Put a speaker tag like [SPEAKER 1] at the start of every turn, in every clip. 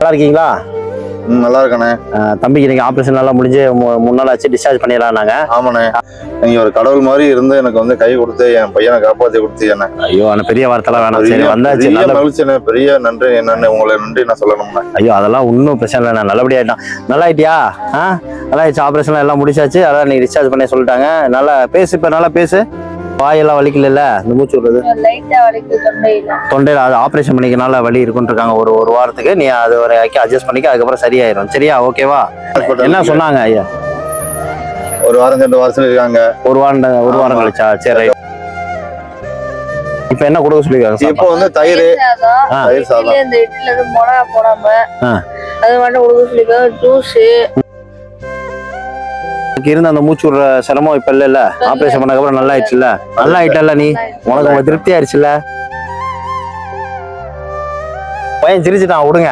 [SPEAKER 1] நல்லா இருக்கீங்களா?
[SPEAKER 2] நல்லா இருக்கானே.
[SPEAKER 1] தம்பிக்கு இன்னைக்கு ஆப்ரேஷன் நல்லா முடிஞ்சு 3 நாள் ஆச்சு, டிஸ்சார்ஜ் பண்ணிடலாம் நாங்க.
[SPEAKER 2] ஆமாண்ணே, நீங்க ஒரு கடவுள் மாதிரி இருந்து எனக்கு வந்து கை கொடுத்து என் பையனை காப்பாற்றி கொடுத்து என்ன.
[SPEAKER 1] ஐயோ அந்த பெரிய வார்த்தைலாம் வேணாம். சரி வந்தாச்சு,
[SPEAKER 2] பெரிய மகிழ்ச்சி, பெரிய நன்றி. என்னன்னு உங்களை நன்றி நான் சொல்லணும்னா.
[SPEAKER 1] ஐயோ அதெல்லாம் ஒன்றும் பிரச்சனை இல்லை, நான் நல்லபடியா ஆயிட்டான். நல்லா ஆயிட்டியா? நல்லா ஆயிடுச்சு, ஆப்ரேஷன் எல்லாம் முடிச்சாச்சு. அதான் நீ டிஸ்சார்ஜ் பண்ணி சொல்லிட்டாங்க. நல்லா பேசு, இப்ப நல்லா பேசு. வாயெல்லாம் வலிக்கல? இந்த மூச்சு விடுறது தொண்டையில அது ஆப்ரேஷன் பண்ணிக்கனால வலி இருக்குன்னு இருக்காங்க. ஒரு வாரத்துக்கு நீ அது வரைக்கும் அட்ஜஸ்ட் பண்ணிக்க, அதுக்கப்புறம் சரியாயிரும். சரியா? ஓகேவா? என்ன சொன்னாங்க ஐயா?
[SPEAKER 2] ஒரு வாரம் 2 வாரம் இருக்காங்க.
[SPEAKER 1] ஒரு வாரம் கழிச்சா? சரி. இப்ப என்ன கொடுக்க சொல்லிருக்காங்க?
[SPEAKER 2] இப்போ வந்து தயிர் சாதம்,
[SPEAKER 3] மிளகா போடாம அது மட்டும் கொடுக்க சொல்லிருக்காங்க. ஜூஸ்
[SPEAKER 1] இருந்த அந்த மூச்சு விடுற சிரமம் இப்ப இல்ல. ஆபரேஷன் பண்ணதுக்கு அப்புறம் நல்லா ஆயிடுச்சுல்ல? நல்லா ஆயிட்டல்ல? நீ உனக்கு திருப்தி ஆயிடுச்சுல்ல? பையன் சிரிச்சுட்டான், விடுங்க.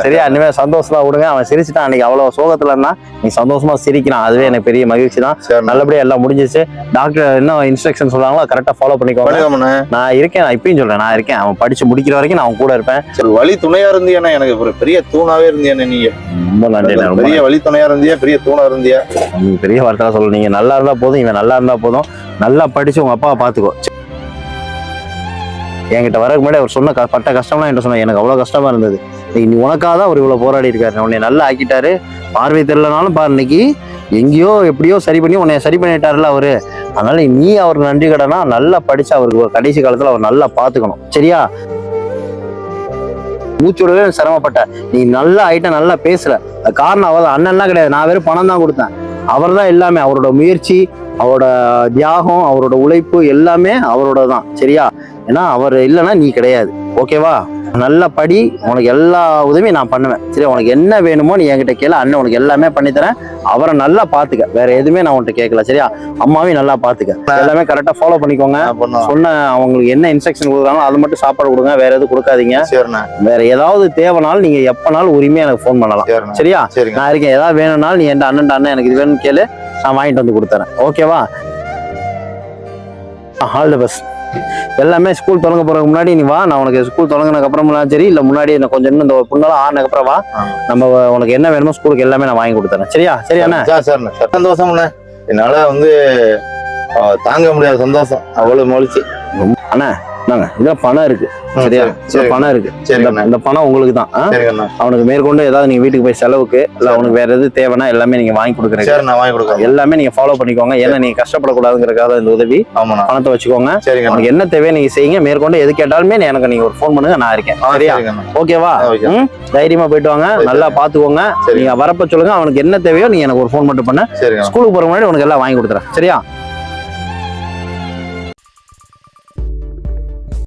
[SPEAKER 1] சரியா? இனிமே சந்தோஷமா விடுங்க. அவன் சிரிச்சுட்டான். அன்னைக்கு அவ்வளவு சோகத்துல இருந்தா நீ சந்தோஷமா சிரிக்கிறான். அதுவே எனக்கு பெரிய மகிழ்ச்சி தான். நல்லபடியா எல்லாம் முடிஞ்சிச்சு. டாக்டர் என்ன இன்ஸ்ட்ரக்ஷன் சொல்றாங்களோ கரெக்டா ஃபாலோ பண்ணிக்கோங்க. நான் இருக்கேன், நான் இப்பயும் சொல்றேன், நான் இருக்கேன். அவன் படிச்சு முடிக்கிற வரைக்கும் நான் அவன் கூட இருப்பேன்.
[SPEAKER 2] வழி துணையா இருந்தியா? எனக்கு ஒரு பெரிய தூணாவே இருந்தியா நீங்க. ரொம்ப நன்றி. பெரிய வழி துணையா இருந்தியா, பெரிய தூணா இருந்தியா.
[SPEAKER 1] பெரிய வார்த்தை சொல்ல. நீங்க நல்லா இருந்தா போதும், இவன் நல்லா இருந்தா போதும். நல்லா படிச்சு உங்க அப்பாவை பாத்துக்கோ. என்கிட்ட வரக்கு முன்னாடி அவர் சொன்ன பட்ட கஷ்டம்லாம் என்கிட்ட சொன்ன. எனக்கு அவ்வளவு கஷ்டமா இருந்தது. நீ உனக்காக தான் அவர் இவ்வளவு போராடி இருக்காரு. உன்னை நல்லா ஆக்கிட்டாரு. பார்வை தெரியலனாலும் பாரு, இன்னைக்கு எங்கேயோ எப்படியோ சரி பண்ணி உன்னை சரி பண்ணிட்டாருல அவரு. அதனால நீ அவருக்கு நன்றி கடனா நல்லா படிச்சு அவருக்கு கடைசி காலத்துல அவர் நல்லா பாத்துக்கணும். சரியா? மூச்சுடவே சிரமப்பட்ட. நீ நல்லா ஆயிட்ட, நல்லா பேசல. காரணம் அவர் அண்ணன்லாம் கிடையாது. நான் வெறும் பணம் தான் கொடுத்தேன். அவர் தான் எல்லாமே. அவரோட முயற்சி, அவரோட தியாகம், அவரோட உழைப்பு எல்லாமே அவரோட தான். சரியா? ஏன்னா அவர் இல்லைன்னா நீ கிடையாது. ஓகேவா? நல்லா படி, உனக்கு எல்லா உதவியும் நான் பண்ணுவேன். சரி? உனக்கு என்ன வேணுமோ நீ என்கிட்ட கேளு, அண்ணன் உனக்கு எல்லாமே பண்ணித்தரேன். அவரை நல்லா பாத்துக்க, வேற எதுவுமே நான் உன்கிட்ட கேட்கல. சரியா? அம்மாவையும் நல்லா பாத்துக்க. எல்லாமே கரெக்டா ஃபாலோ பண்ணிக்கோங்க. சொன்ன அவங்களுக்கு என்ன இன்ஸ்ட்ரக்ஷன் கொடுக்குறாங்களோ அது மட்டும் சாப்பாடு கொடுங்க, வேற எதுவும் கொடுக்காதீங்க. வேற ஏதாவது தேவைனாலும் நீங்க எப்பனாலும் உரிமையா எனக்கு ஃபோன் பண்ணலாம். சரியா? நான் இருக்கேன். ஏதாவது வேணும்னாலும் நீ என் அண்ணன் எனக்கு இது வேணும்னு கேளு, நான் வாங்கிட்டு வந்து கொடுத்துறேன். ஓகேவா? All the best. எல்லாமே ஸ்கூல் தொடங்க போறதுக்கு முன்னாடி நீ வா. நான் உனக்கு ஸ்கூல் தொடங்கினதுக்கு அப்புறம்லாம் சரி, இல்ல முன்னாடி என்ன கொஞ்சம் இன்னும் இந்த புண்ணெல்லாம் ஆனதுக்கு அப்புறம் வா. நம்ம உனக்கு என்ன வேணுமோ ஸ்கூலுக்கு எல்லாமே நான் வாங்கி கொடுத்துறேன். சரியா? சரியாண்ணா?
[SPEAKER 2] சந்தோஷம். என்னால வந்து தாங்க முடியாத சந்தோஷம், அவ்வளவு மகிழ்ச்சி.
[SPEAKER 1] அண்ணா இதான் பணம் இருக்கு. சரியா? பணம் இருக்கு. இந்த பணம் உங்களுக்கு தான். அவனுக்கு மேற்கொண்டு ஏதாவது நீங்க வீட்டுக்கு போய் செலவுக்கு இல்ல அவனுக்கு வேற எது தேவைன்னா எல்லாமே நீங்க வாங்கி கொடுக்குறீங்க. எல்லாமே நீங்க ஃபாலோ பண்ணிக்கோங்க. ஏன்னா நீங்க கஷ்டப்படக்கூடாதுங்கிறதுக்காக இந்த உதவி. பணத்தை வச்சுக்கோங்க. உனக்கு என்ன தேவையோ நீங்க செய்யுங்க. மேற்கொண்டு எது கேட்டாலுமே எனக்கு நீங்க ஒரு ஃபோன் பண்ணுங்க, நான் இருக்கேன். சரியா? ஓகேவா? தைரியமா போயிட்டு வாங்க. நல்லா பாத்துக்கோங்க. நீங்க வரப்ப சொல்லுங்க. அவனுக்கு என்ன தேவையோ நீங்க எனக்கு ஒரு ஃபோன் மட்டும் பண்ண. ஸ்கூலுக்கு போற முன்னாடி உனக்கு எல்லாம் வாங்கி கொடுத்துறேன். சரியா?